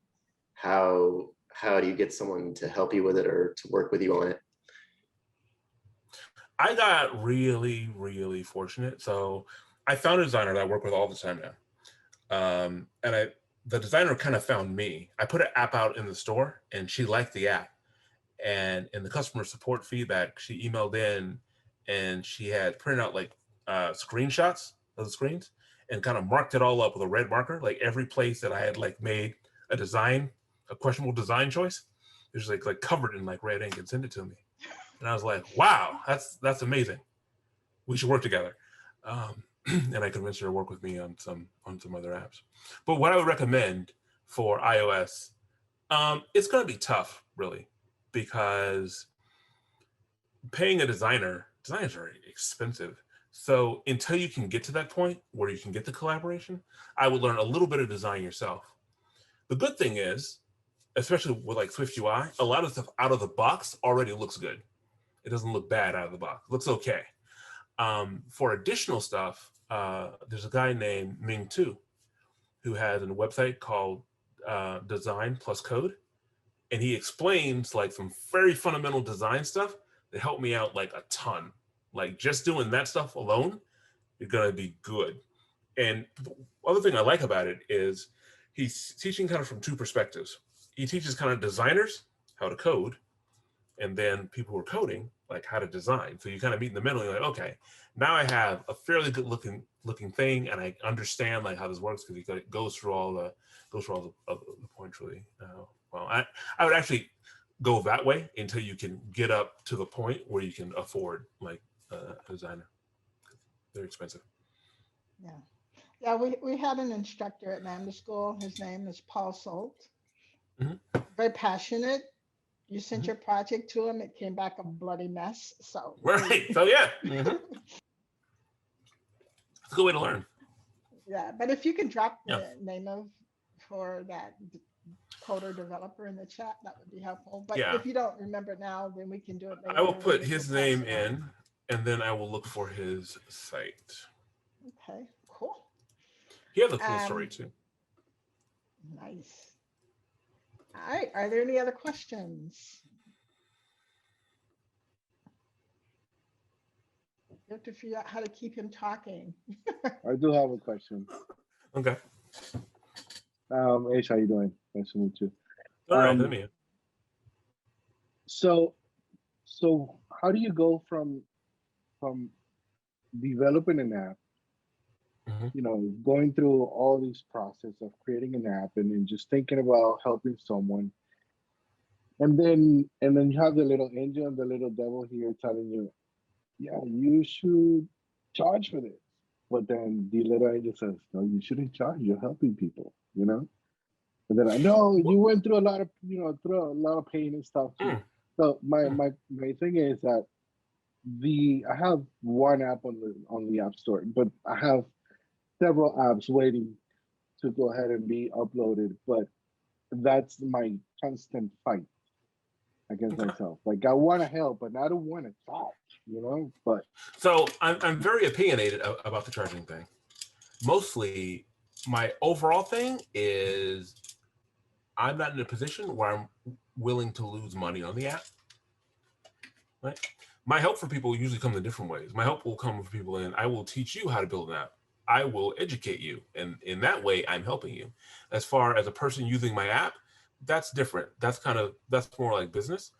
S10: How do you get someone to help you with it or to work with you on it?
S2: I got really, really fortunate. So I found a designer that I work with all the time now. And the designer kind of found me. I put an app out in the store and she liked the app. And in the customer support feedback, she emailed in and she had printed out like screenshots of the screens and kind of marked it all up with a red marker, like every place that I had like made a questionable design choice. It was like covered in like red ink and sent it to me. And I was like, wow, that's amazing. We should work together. And I convinced her to work with me on some other apps. But what I would recommend for iOS, it's going to be tough, really, because paying a designers are expensive. So until you can get to that point where you can get the collaboration, I would learn a little bit of design yourself. The good thing is, especially with like Swift UI, a lot of stuff out of the box already looks good. It doesn't look bad out of the box. It looks okay. For additional stuff, there's a guy named Ming Tu who has a website called Design Plus Code. And he explains like some very fundamental design stuff that helped me out like a ton. Like just doing that stuff alone is gonna be good. And the other thing I like about it is he's teaching kind of from two perspectives. He teaches kind of designers how to code, and then people who are coding like how to design. So you kind of meet in the middle. You're like, okay, now I have a fairly good looking thing, and I understand like how this works because he goes through all the points really. Well, I would actually go that way until you can get up to the point where you can afford like a designer. They're expensive.
S1: Yeah. Yeah, we had an instructor at Lambda School. His name is Paul Solt.
S2: Mm-hmm.
S1: Very passionate. You sent your project to him, it came back a bloody mess. So
S2: right. So yeah. Mm-hmm. It's a good way to learn.
S1: Yeah, but if you can drop the name for that coder developer in the chat, that would be helpful. But if you don't remember now, then we can do it later.
S2: I will put his name in, and then I will look for his site.
S1: Okay, cool.
S2: He has a cool story too.
S1: Nice. All right, are there any other questions? You have to figure out how to keep him talking.
S11: I do have a question.
S2: Okay.
S11: H, how you doing? Nice to meet you.
S2: All right, let me.
S11: So how do you go from developing an app, you know, going through all these process of creating an app and then just thinking about helping someone, and then you have the little angel, the little devil here telling you, yeah, you should charge for this. But then the little angel says, no, you shouldn't charge. You're helping people, you know? And then I know you went through a lot of, through a lot of pain and stuff too. So my thing is that I have one app on the App Store, but I have several apps waiting to go ahead and be uploaded. But that's my constant fight against myself. Like I want to help, but I don't want to charge, you know? But
S2: so I'm very opinionated about the charging thing. Mostly my overall thing is I'm not in a position where I'm willing to lose money on the app. Right? My help for people usually comes in different ways. My help will come from people in, I will teach you how to build an app. I will educate you. And in that way, I'm helping you. As far as a person using my app, that's different. That's more like business.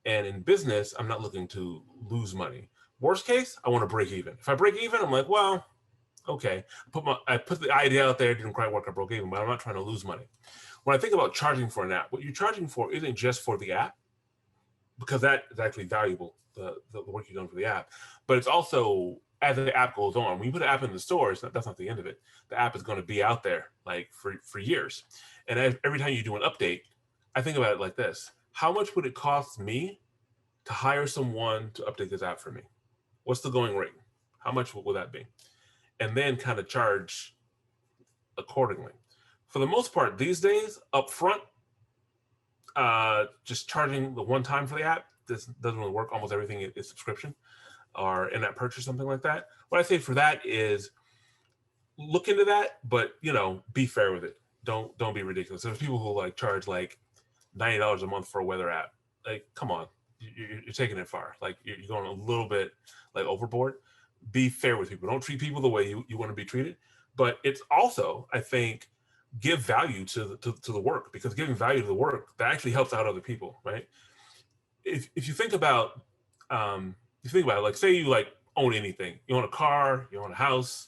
S2: And in business, I'm not looking to lose money. Worst case, I want to break even. If I break even, I'm like, well, okay. I put the idea out there, it didn't quite work, I broke even, but I'm not trying to lose money. When I think about charging for an app, what you're charging for isn't just for the app, because that is actually valuable, the work you've done for the app. But it's also, as the app goes on, when you put an app in the stores, that's not the end of it. The app is going to be out there like for years. And every time you do an update, I think about it like this. How much would it cost me to hire someone to update this app for me? What's the going rate? How much will that be? And then kind of charge accordingly. For the most part, these days, upfront, just charging the one time for the app, this doesn't really work. Almost everything is subscription or in-app purchase, something like that. What I say for that is look into that, but be fair with it. Don't be ridiculous. There's people who like charge like $90 a month for a weather app. Like, come on, you're taking it far. Like you're going a little bit like overboard. Be fair with people. Don't treat people the way you want to be treated. But it's also, I think, give value to the work, because giving value to the work, that actually helps out other people, right? If you think about like, say you like own anything, you own a car, you own a house,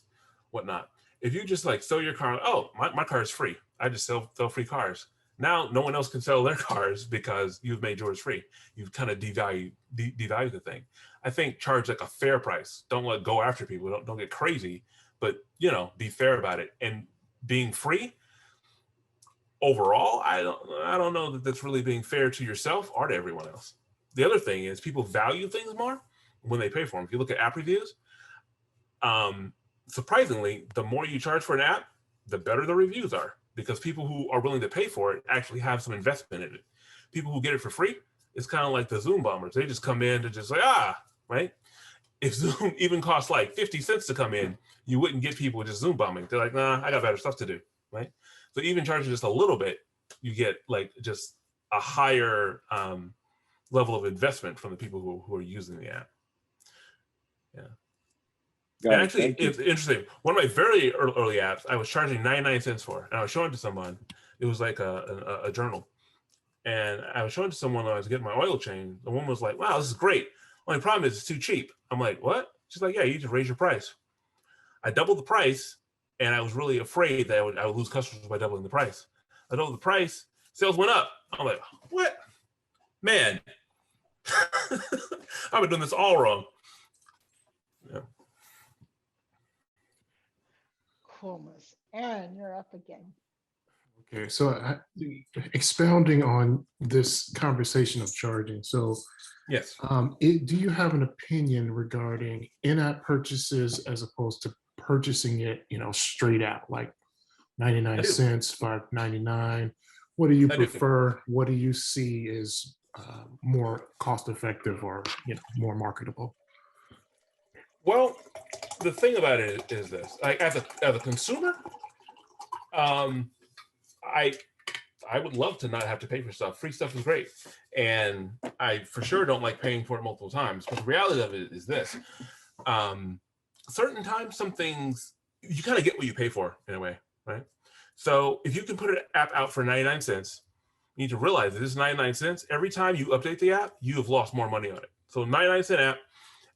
S2: whatnot. If you just like sell your car, oh, my car is free. I just sell free cars. Now no one else can sell their cars because you've made yours free. You've kind of devalued the thing. I think charge like a fair price. Don't let go after people. Don't get crazy, but be fair about it. And being free overall, I don't know that that's really being fair to yourself or to everyone else. The other thing is people value things more when they pay for them. If you look at app reviews, surprisingly, the more you charge for an app, the better the reviews are, because people who are willing to pay for it actually have some investment in it. People who get it for free, it's kind of like the Zoom bombers. They just come in to just like, right? If Zoom even costs like 50 cents to come in, you wouldn't get people just Zoom bombing. They're like, nah, I got better stuff to do, right? So even charging just a little bit, you get like just a higher level of investment from the people who are using the app. Yeah. And actually, it's interesting. One of my very early apps, I was charging 99 cents for, and I was showing it to someone. It was like a journal. And I was showing it to someone when I was getting my oil change. The woman was like, wow, this is great. Only problem is it's too cheap. I'm like, what? She's like, yeah, you just raise your price. I doubled the price, and I was really afraid that I would lose customers by doubling the price. I doubled the price, sales went up. I'm like, what? Man, I've been doing this all wrong. Yeah.
S1: Coolness. And you're up again.
S5: Okay, so expounding on this conversation of charging. So
S2: yes,
S5: do you have an opinion regarding in-app purchases as opposed to purchasing it, straight out, like 99 cents, $5.99? What do you prefer? What do you see is more cost-effective or more marketable?
S2: Well, the thing about it is this: like as a consumer, I would love to not have to pay for stuff. Free stuff is great, and I for sure don't like paying for it multiple times. But the reality of it is this: certain times, some things you kind of get what you pay for in a way, right? So if you can put an app out for 99 cents, you need to realize that this 99 cents. Every time you update the app, you have lost more money on it. So 99-cent app,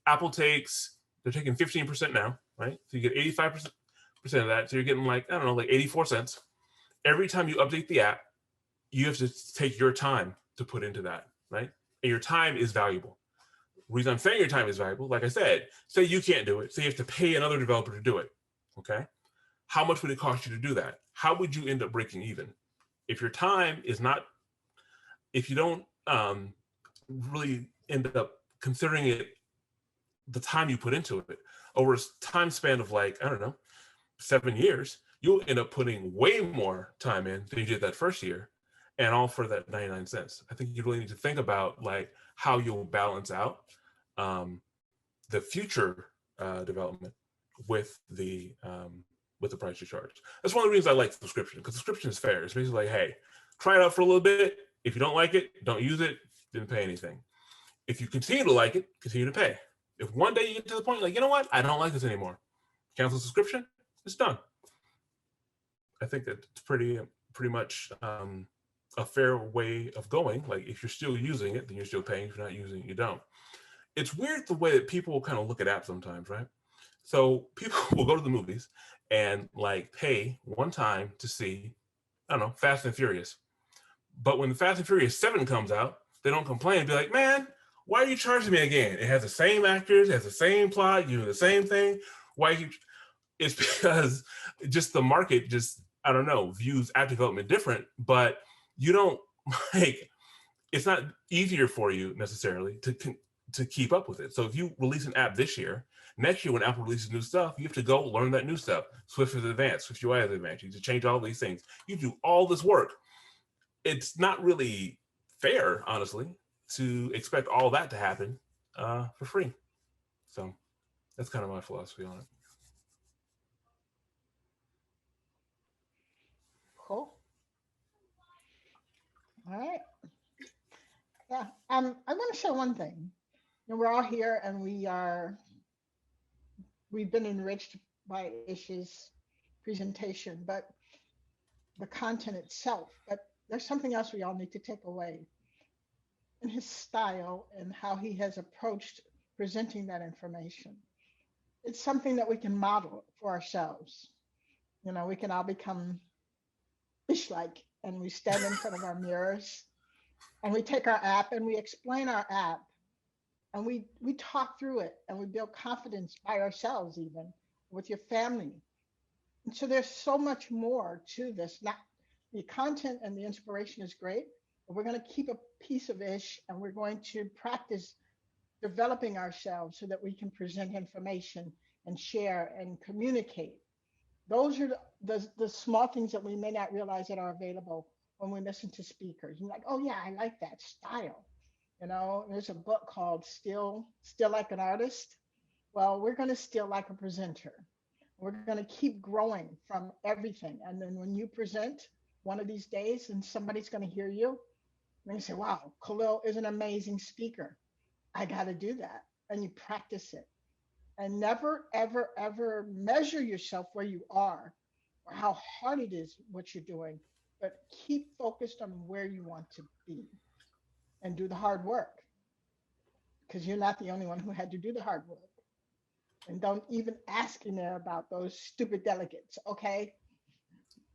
S2: Apple they're taking 15% now, right? So you get 85% of that. So you're getting like, I don't know, like 84 cents. Every time you update the app, you have to take your time to put into that, right? And your time is valuable. The reason I'm saying your time is valuable, like I said, say you can't do it. Say you have to pay another developer to do it, okay? How much would it cost you to do that? How would you end up breaking even? If your time is not, if you don't really end up considering it, the time you put into it, over a time span of like, I don't know, 7 years, you'll end up putting way more time in than you did that first year, and all for that 99 cents. I think you really need to think about like how you'll balance out the future development with the price you charge. That's one of the reasons I like subscription, because subscription is fair. It's basically like, hey, try it out for a little bit. If you don't like it, don't use it, didn't pay anything. If you continue to like it, continue to pay. If one day you get to the point like, you know what, I don't like this anymore, cancel subscription, it's done. I think that it's pretty much a fair way of going. Like if you're still using it, then you're still paying. If you're not using it, you don't. It's weird the way that people kind of look at apps sometimes, right? So people will go to the movies and like pay one time to see, I don't know, Fast and Furious. But when the Fast and Furious 7 comes out, they don't complain. Be like, man, why are you charging me again? It has the same actors, it has the same plot, you do the same thing. Why you? It's because just the market just, I don't know, views app development different, but you don't like, it's not easier for you necessarily to keep up with it. So if you release an app this year, next year when Apple releases new stuff, you have to go learn that new stuff. Swift is advanced, Swift UI is advanced. You need to change all these things. You do all this work. It's not really fair, honestly, to expect all that to happen for free. So that's kind of my philosophy on it.
S1: Cool. All right. Yeah. I want to say one thing. You know, we're all here and we've been enriched by Ish's presentation, but the content itself, but there's something else we all need to take away in his style and how he has approached presenting that information. It's something that we can model for ourselves. You know, we can all become Ish-like, and we stand in front of our mirrors and we take our app and we explain our app and we talk through it and we build confidence by ourselves, even with your family. And so there's so much more to this. Not the content and the inspiration is great, but we're going to keep a piece of Ish and we're going to practice developing ourselves so that we can present information and share and communicate. Those are the small things that we may not realize that are available when we listen to speakers. You're like, oh yeah, I like that style. You know, there's a book called Still Like an Artist. Well, we're going to still like a presenter. We're going to keep growing from everything. And then when you present one of these days and somebody's going to hear you, and you say, wow, Khalil is an amazing speaker. I got to do that. And you practice it. And never, ever, ever measure yourself where you are or how hard it is what you're doing, but keep focused on where you want to be and do the hard work, because you're not the only one who had to do the hard work. And don't even ask in there about those stupid delegates, okay?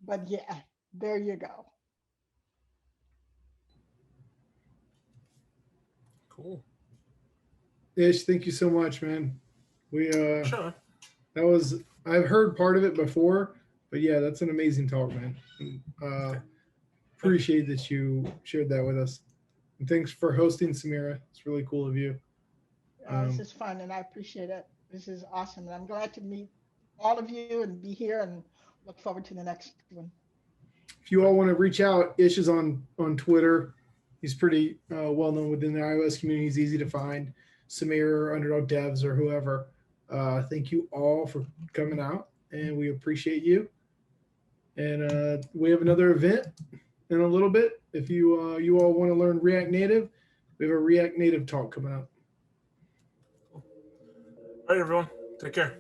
S1: But yeah, there you go.
S2: Cool.
S12: Ish, thank you so much, man. We
S2: Sure.
S12: That was, I've heard part of it before, but yeah, that's an amazing talk, man.
S2: Okay.
S12: Appreciate that you shared that with us. And thanks for hosting, Samira. It's really cool of you.
S1: This is fun and I appreciate it. This is awesome. And I'm glad to meet all of you and be here and look forward to the next one.
S12: If you all want to reach out, Ish is on Twitter. He's pretty well known within the iOS community. He's easy to find. Samira, Underdog Devs, or whoever. Thank you all for coming out, and we appreciate you. And we have another event in a little bit. If you all want to learn React Native, we have a React Native talk coming up.
S2: All right, everyone. Take care.